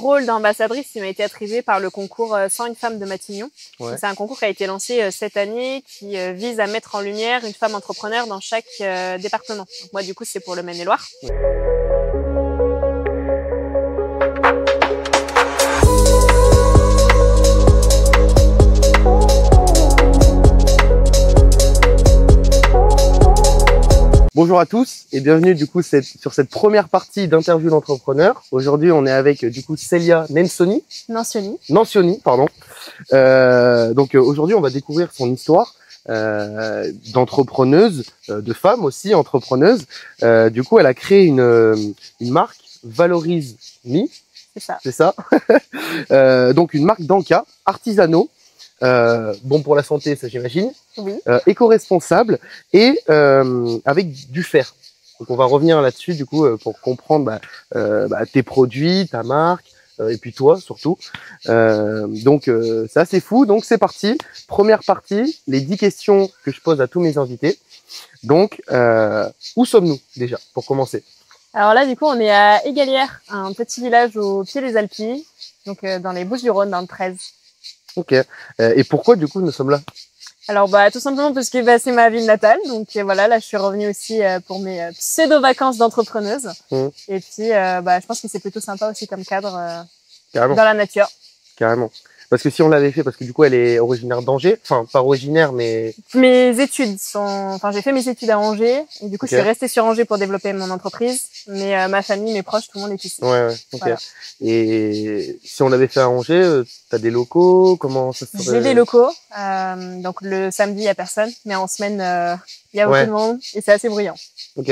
rôle d'ambassadrice, il m'a été attribué par le concours 101 femmes de Matignon. Ouais. C'est un concours qui a été lancé cette année, qui vise à mettre en lumière une femme entrepreneur dans chaque département. Donc moi, du coup, c'est pour le Maine-et-Loire. Bonjour à tous et bienvenue du coup sur cette première partie d'interview d'entrepreneurs. Aujourd'hui, on est avec du coup Célia Nancioni, pardon. Donc aujourd'hui, on va découvrir son histoire d'entrepreneuse, de femme aussi entrepreneuse. Du coup, elle a créé une marque Valorise Me. C'est ça. Donc une marque d'encas artisanaux. Bon pour la santé, ça j'imagine. Oui. Éco-responsable et avec du fer. Donc on va revenir là-dessus du coup pour comprendre tes produits, ta marque et puis toi surtout. Donc c'est assez fou. Donc c'est parti. Première partie, les 10 questions que je pose à tous mes invités. Donc où sommes-nous déjà pour commencer? Alors là, du coup, on est à Égalières, un petit village au pied des Alpilles, donc dans les Bouches-du-Rhône, dans le 13. Ok. Et pourquoi du coup nous sommes là? Alors tout simplement parce que c'est ma ville natale, donc voilà, là je suis revenue aussi pour mes pseudo-vacances d'entrepreneuse. Et puis je pense que c'est plutôt sympa aussi comme cadre Carrément. dans la nature. Carrément. Parce que si on l'avait fait, parce que du coup elle est originaire d'Angers, enfin pas originaire mais... Mes études sont... j'ai fait mes études à Angers et du coup je suis restée sur Angers pour développer mon entreprise, mais ma famille, mes proches, tout le monde est ici. Ouais, ok. Voilà. Et si on l'avait fait à Angers, t'as des locaux, comment ça se ferait? J'ai des locaux, donc le samedi il y a personne, mais en semaine il y a beaucoup de monde et c'est assez bruyant. Ok.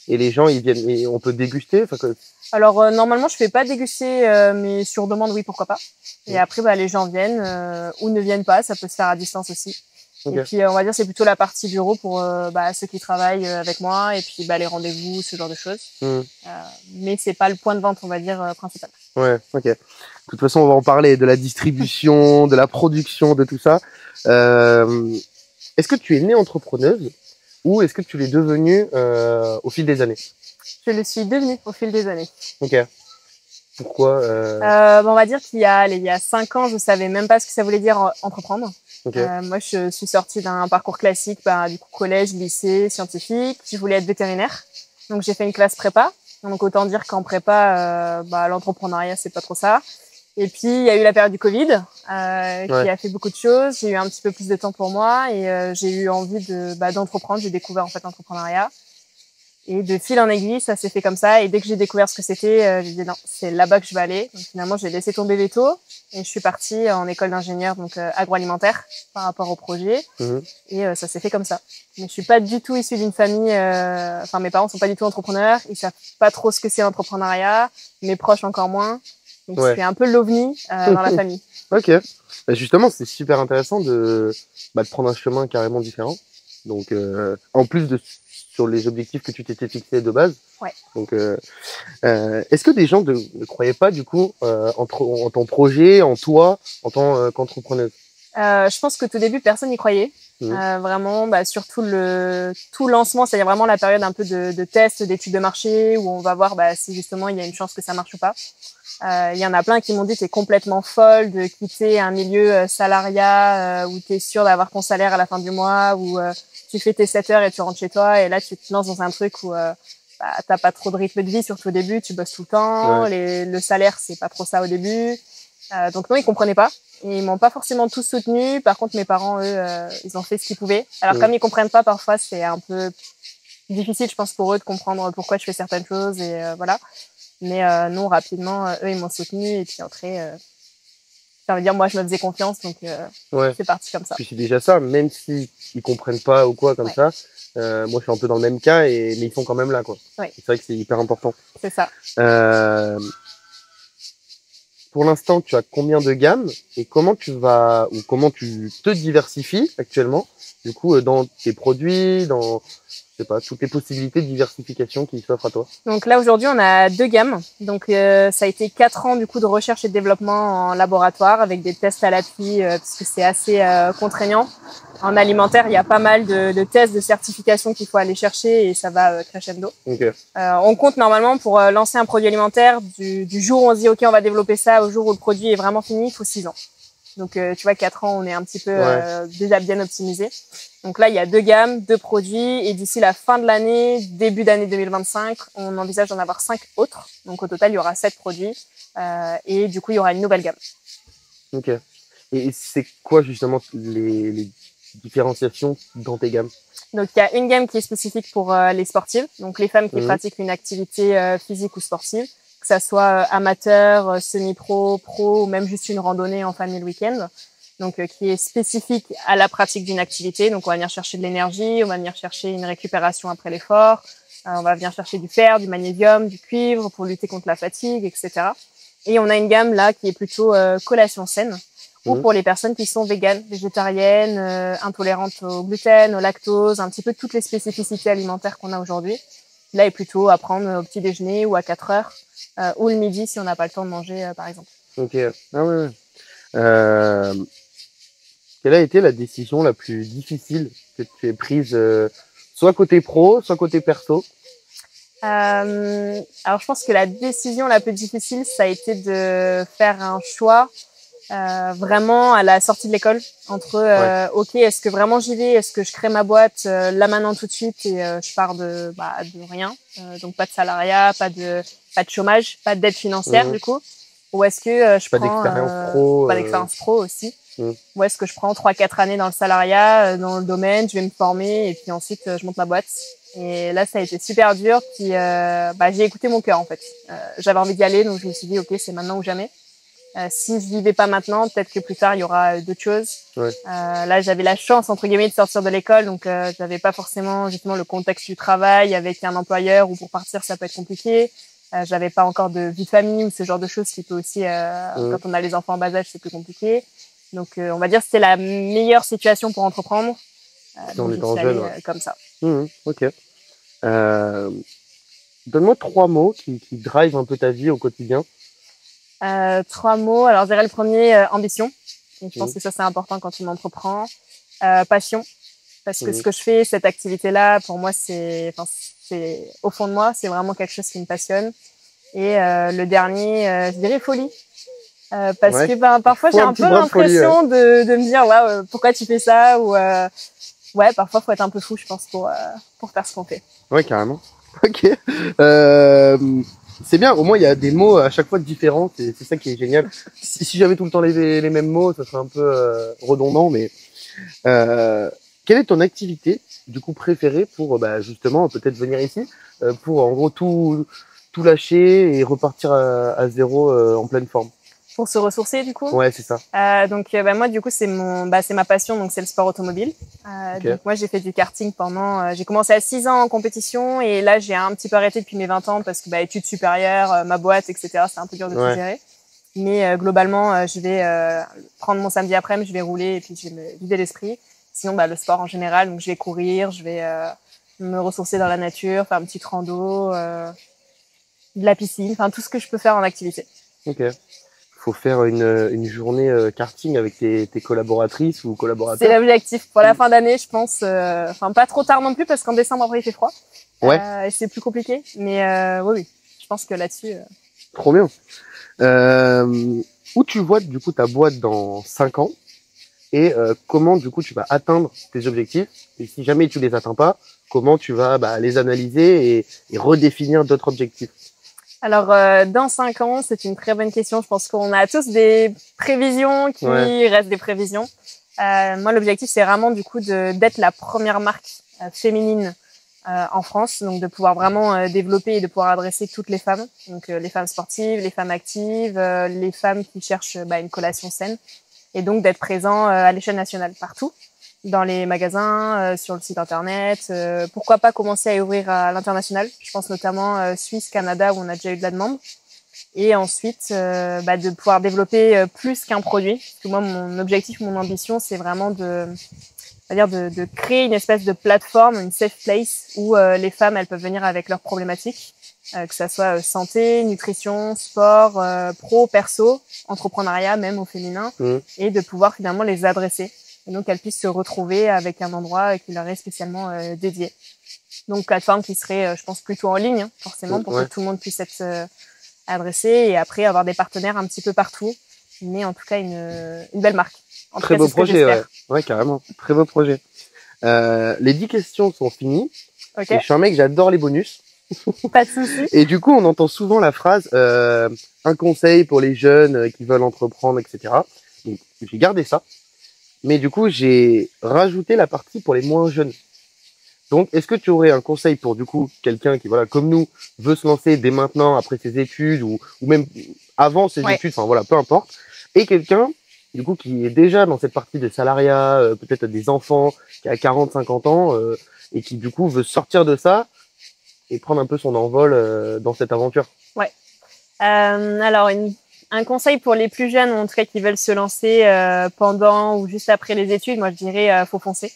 Et les gens ils viennent, et on peut déguster, Alors normalement je fais pas déguster, mais sur demande oui, pourquoi pas. Et après les gens viennent ou ne viennent pas, ça peut se faire à distance aussi. Et puis on va dire c'est plutôt la partie bureau pour ceux qui travaillent avec moi et puis les rendez-vous, ce genre de choses. Mais c'est pas le point de vente, on va dire, principal. Ouais, ok. De toute façon on va en parler de la distribution, de la production, de tout ça. Est-ce que tu es née entrepreneuse ou est-ce que tu l'es devenue au fil des années? Je le suis devenue au fil des années. Ok. Pourquoi on va dire qu'il y a 5 ans, je savais même pas ce que ça voulait dire entreprendre. Okay. Moi, je suis sortie d'un parcours classique, du coup collège, lycée, scientifique. Je voulais être vétérinaire, donc j'ai fait une classe prépa. Donc autant dire qu'en prépa, l'entrepreneuriat c'est pas trop ça. Et puis il y a eu la période du Covid qui a fait beaucoup de choses. J'ai eu un petit peu plus de temps pour moi et j'ai eu envie d'entreprendre. J'ai découvert en fait l'entrepreneuriat. Et de fil en aiguille, ça s'est fait comme ça. Et dès que j'ai découvert ce que c'était, j'ai dit non, c'est là-bas que je vais aller. Donc finalement, j'ai laissé tomber veto et je suis partie en école d'ingénieur, donc agroalimentaire, par rapport au projet. Et ça s'est fait comme ça. Mais je suis pas du tout issue d'une famille. Mes parents sont pas du tout entrepreneurs. Ils savent pas trop ce que c'est l'entrepreneuriat. Mes proches encore moins. Donc je suis un peu l'ovni dans la famille. Ok. Justement, c'est super intéressant de prendre un chemin carrément différent. Donc en plus sur les objectifs que tu t'étais fixés de base. Ouais. Donc, est-ce que des gens ne croyaient pas du coup en ton projet, en toi, en tant qu'entrepreneuse? Je pense que tout début, personne n'y croyait. Vraiment, surtout tout lancement, c'est vraiment la période un peu de test, d'études de marché, où on va voir si justement il y a une chance que ça marche ou pas. Il y en a plein qui m'ont dit t'es complètement folle de quitter un milieu salariat où t'es sûr d'avoir ton salaire à la fin du mois, où tu fais tes 7 heures et tu rentres chez toi et là tu te lances dans un truc où t'as pas trop de rythme de vie, surtout au début, tu bosses tout le temps, le salaire c'est pas trop ça au début. Donc non, ils comprenaient pas. Et ils m'ont pas forcément tous soutenu. Par contre, mes parents, eux, ils ont fait ce qu'ils pouvaient. Alors comme ils comprennent pas, parfois c'est un peu difficile, je pense, pour eux de comprendre pourquoi je fais certaines choses et voilà. Mais non, rapidement, eux, ils m'ont soutenu et puis après, ça veut dire moi, je me faisais confiance, donc c'est parti comme ça. Puis c'est déjà ça, même s'ils comprennent pas ou quoi comme ça. Moi, je suis un peu dans le même cas, mais ils sont quand même là, quoi. C'est vrai que c'est hyper important. C'est ça. Pour l'instant, tu as combien de gammes et comment tu te diversifies actuellement, du coup, dans tes produits, dans je sais pas, toutes les possibilités de diversification qui s'offrent à toi? Donc là aujourd'hui on a 2 gammes. Donc ça a été 4 ans du coup de recherche et de développement en laboratoire avec des tests à l'appui parce que c'est assez contraignant. En alimentaire il y a pas mal de tests de certification qu'il faut aller chercher et ça va crescendo. Okay. On compte normalement pour lancer un produit alimentaire du jour où on se dit ok on va développer ça au jour où le produit est vraiment fini, il faut 6 ans. Donc tu vois 4 ans on est un petit peu déjà bien optimisé. Donc là, il y a 2 gammes, 2 produits et d'ici la fin de l'année, début d'année 2025, on envisage d'en avoir 5 autres. Donc au total, il y aura 7 produits et du coup, il y aura une nouvelle gamme. Ok. Et c'est quoi justement les différenciations dans tes gammes? Donc il y a une gamme qui est spécifique pour les sportives, donc les femmes qui pratiquent une activité physique ou sportive, que ça soit amateur, semi-pro, pro ou même juste une randonnée en famille le week-end. Donc qui est spécifique à la pratique d'une activité. Donc on va venir chercher de l'énergie, on va venir chercher une récupération après l'effort, on va venir chercher du fer, du magnésium, du cuivre pour lutter contre la fatigue, etc. Et on a une gamme là qui est plutôt collation saine, ou pour les personnes qui sont véganes, végétariennes, intolérantes au gluten, au lactose, un petit peu toutes les spécificités alimentaires qu'on a aujourd'hui. Là est plutôt à prendre au petit déjeuner ou à 4 heures, ou le midi si on n'a pas le temps de manger par exemple. Ok, ah ouais. Quelle a été la décision la plus difficile que tu aies prise, soit côté pro, soit côté perso? Alors je pense que la décision la plus difficile, ça a été de faire un choix vraiment à la sortie de l'école entre ok, est-ce que vraiment j'y vais, est-ce que je crée ma boîte là maintenant tout de suite et je pars de rien, donc pas de salariat, pas de chômage, pas d'aide financière du coup, ou est-ce que je pas prends d'expérience pro, pas d'expérience pro aussi. Ou est-ce que je prends 3-4 années dans le salariat, dans le domaine, je vais me former et puis ensuite je monte ma boîte. Et là, ça a été super dur. Puis j'ai écouté mon cœur en fait. J'avais envie d'y aller, donc je me suis dit ok, c'est maintenant ou jamais. Si je n'y vais pas maintenant, peut-être que plus tard il y aura d'autres choses. Là, j'avais la chance entre guillemets de sortir de l'école, donc j'avais pas forcément justement le contexte du travail avec un employeur où pour partir ça peut être compliqué. J'avais pas encore de vie de famille ou ce genre de choses qui peut aussi quand on a les enfants en bas âge c'est plus compliqué. Donc on va dire que c'était la meilleure situation pour entreprendre. En étant jeune, comme ça. Ok. Donne-moi 3 mots qui drive un peu ta vie au quotidien. 3 mots. Alors je dirais le premier, ambition. Et je pense que ça c'est important quand on entreprend. Passion. Parce que ce que je fais, cette activité-là, pour moi c'est au fond de moi, c'est vraiment quelque chose qui me passionne. Et le dernier, je dirais folie. Parce que parfois j'ai un peu l'impression de me dire waouh, pourquoi tu fais ça, ou parfois faut être un peu fou je pense pour faire ce qu'on fait. Ouais, carrément. Ok. C'est bien, au moins il y a des mots à chaque fois différents, c'est ça qui est génial. Si j'avais tout le temps les mêmes mots, ça serait un peu redondant, mais quelle est ton activité du coup préférée pour justement peut-être venir ici pour en gros tout lâcher et repartir à zéro en pleine forme? Pour se ressourcer du coup. Ouais, c'est ça. Donc moi du coup c'est ma passion, donc c'est le sport automobile. Donc moi j'ai fait du karting pendant j'ai commencé à 6 ans en compétition et là j'ai un petit peu arrêté depuis mes 20 ans parce que études supérieures, ma boîte, etc. c'est un peu dur de tout gérer. Mais globalement je vais prendre mon samedi après-midi, je vais rouler et puis je vais me vider l'esprit. Sinon le sport en général, donc je vais courir, je vais me ressourcer dans la nature, faire une petite rando, de la piscine, enfin tout ce que je peux faire en activité. Ok. Faut faire une journée karting avec tes collaboratrices ou collaborateurs. C'est l'objectif pour la fin d'année, je pense. Pas trop tard non plus parce qu'en décembre après il fait froid. Et c'est plus compliqué. Mais oui, je pense que là-dessus. Trop bien. Où tu vois du coup ta boîte dans 5 ans et comment du coup tu vas atteindre tes objectifs, et si jamais tu les atteins pas, comment tu vas les analyser et redéfinir d'autres objectifs? Alors, dans 5 ans, c'est une très bonne question. Je pense qu'on a tous des prévisions qui restent des prévisions. Moi, l'objectif, c'est vraiment du coup d'être la première marque féminine en France, donc de pouvoir vraiment développer et de pouvoir adresser toutes les femmes, donc les femmes sportives, les femmes actives, les femmes qui cherchent une collation saine, et donc d'être présent à l'échelle nationale partout, dans les magasins, sur le site internet. Pourquoi pas commencer à ouvrir à l'international. Je pense notamment Suisse, Canada, où on a déjà eu de la demande. Et ensuite, de pouvoir développer plus qu'un produit. Parce que moi, mon objectif, mon ambition, c'est vraiment c'est-à-dire de créer une espèce de plateforme, une safe place où les femmes elles peuvent venir avec leurs problématiques, que ça soit santé, nutrition, sport, pro, perso, entrepreneuriat même au féminin, et de pouvoir finalement les adresser. Et donc elles puissent se retrouver avec un endroit qui leur est spécialement dédié. Donc plateforme qui serait, je pense, plutôt en ligne, hein, forcément, pour que tout le monde puisse être adressé, et après avoir des partenaires un petit peu partout, mais en tout cas une belle marque. En Très tout cas, beau projet, ouais, carrément, très beau projet. Les 10 questions sont finies. Okay. Je suis un mec, j'adore les bonus. Pas de souci. Et du coup, on entend souvent la phrase un conseil pour les jeunes qui veulent entreprendre, etc. Donc, j'ai gardé ça, mais du coup, j'ai rajouté la partie pour les moins jeunes. Donc, est-ce que tu aurais un conseil pour du coup quelqu'un qui, voilà, comme nous, veut se lancer dès maintenant après ses études ou même avant ses études, enfin voilà, peu importe, et quelqu'un du coup qui est déjà dans cette partie de salariat, peut-être des enfants, qui a 40, 50 ans et qui du coup veut sortir de ça et prendre un peu son envol dans cette aventure. Ouais. Alors un conseil pour les plus jeunes, ou en tout cas qui veulent se lancer pendant ou juste après les études, moi je dirais faut foncer.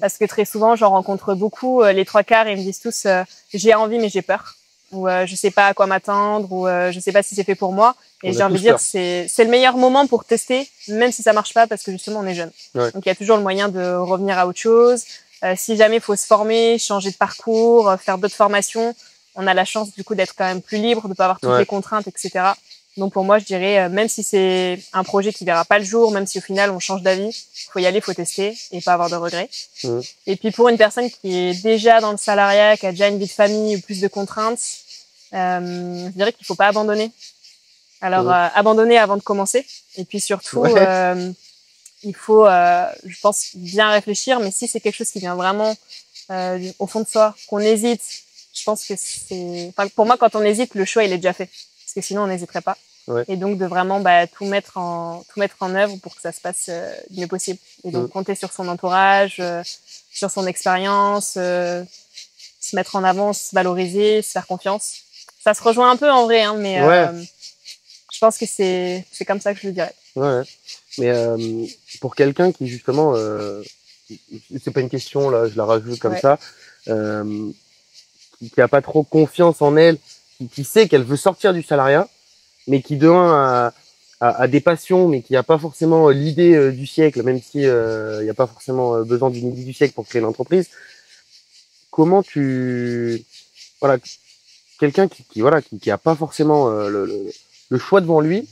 Parce que très souvent, j'en rencontre beaucoup, les trois quarts, ils me disent tous j'ai envie mais j'ai peur, ou je sais pas à quoi m'attendre, ou je sais pas si c'est fait pour moi. Et j'ai envie de dire c'est le meilleur moment pour tester, même si ça marche pas, parce que justement on est jeune. Ouais. Donc il y a toujours le moyen de revenir à autre chose. Si jamais il faut se former, changer de parcours, faire d'autres formations, on a la chance du coup d'être quand même plus libre, de pas avoir toutes les contraintes, etc. Donc pour moi, je dirais, même si c'est un projet qui verra pas le jour, même si au final on change d'avis, faut y aller, faut tester et pas avoir de regrets. Et puis pour une personne qui est déjà dans le salariat, qui a déjà une vie de famille ou plus de contraintes, je dirais qu'il faut pas abandonner. Alors abandonner avant de commencer. Et puis surtout, il faut, je pense, bien réfléchir. Mais si c'est quelque chose qui vient vraiment au fond de soi, qu'on hésite, je pense que c'est. Enfin, pour moi, quand on hésite, le choix il est déjà fait. Parce que sinon on n'hésiterait pas. Et donc de vraiment tout mettre en œuvre pour que ça se passe du mieux possible. Et donc compter sur son entourage, sur son expérience, se mettre en avant, se valoriser, se faire confiance. Ça se rejoint un peu en vrai, hein, mais je pense que c'est comme ça que je le dirais. Ouais. Mais pour quelqu'un qui justement, c'est pas une question là, je la rajoute comme ça, qui a pas trop confiance en elle, qui sait qu'elle veut sortir du salariat, mais qui de un a des passions, mais qui a pas forcément l'idée du siècle, même si y a pas forcément besoin d'une idée du siècle pour créer l'entreprise. Comment voilà, quelqu'un qui a pas forcément le choix devant lui,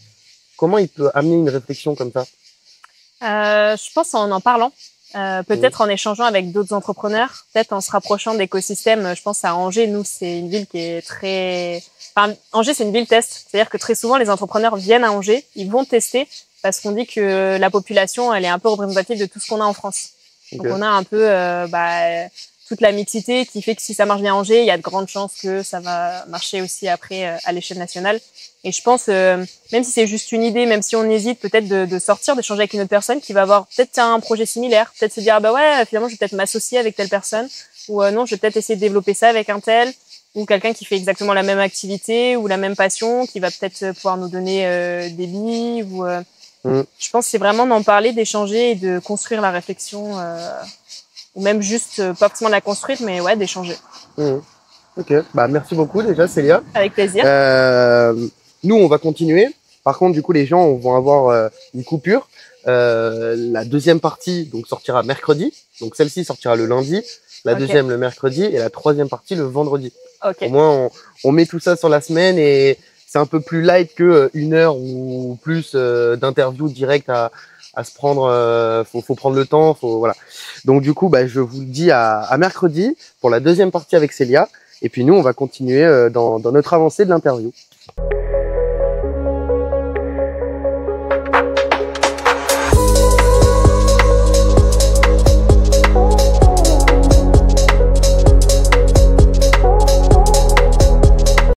comment il peut amener une réflexion comme ça? Je pense en parlant. Peut-être en échangeant avec d'autres entrepreneurs, peut-être en se rapprochant d'écosystèmes. Je pense à Angers. Nous, c'est une ville qui est très... Enfin, Angers, c'est une ville test. C'est-à-dire que très souvent, les entrepreneurs viennent à Angers, ils vont tester parce qu'on dit que la population, elle est un peu représentative de tout ce qu'on a en France. Donc, on a un peu toute la mixité qui fait que si ça marche bien à Angers, il y a de grandes chances que ça va marcher aussi après à l'échelle nationale. Et je pense, même si c'est juste une idée, même si on hésite peut-être de sortir, d'échanger avec une autre personne qui va avoir peut-être un projet similaire, peut-être se dire, ah bah ouais, finalement, je vais peut-être m'associer avec telle personne, ou non, je vais peut-être essayer de développer ça avec un tel, ou quelqu'un qui fait exactement la même activité ou la même passion, qui va peut-être pouvoir nous donner des billes, ou je pense que c'est vraiment d'en parler, d'échanger et de construire la réflexion, ou même juste, pas forcément de la construire, mais ouais, d'échanger. Ok, bah merci beaucoup déjà Célia. Avec plaisir. Nous, on va continuer. Par contre, du coup, les gens vont avoir une coupure. La deuxième partie donc sortira mercredi. Donc celle-ci sortira le lundi, la deuxième le mercredi et la troisième partie le vendredi. Au moins, on met tout ça sur la semaine et c'est un peu plus light que une heure ou plus d'interview direct à se prendre. Faut prendre le temps. Voilà. Donc du coup, bah, je vous le dis à mercredi pour la deuxième partie avec Célia. Et puis nous, on va continuer dans notre avancée de l'interview.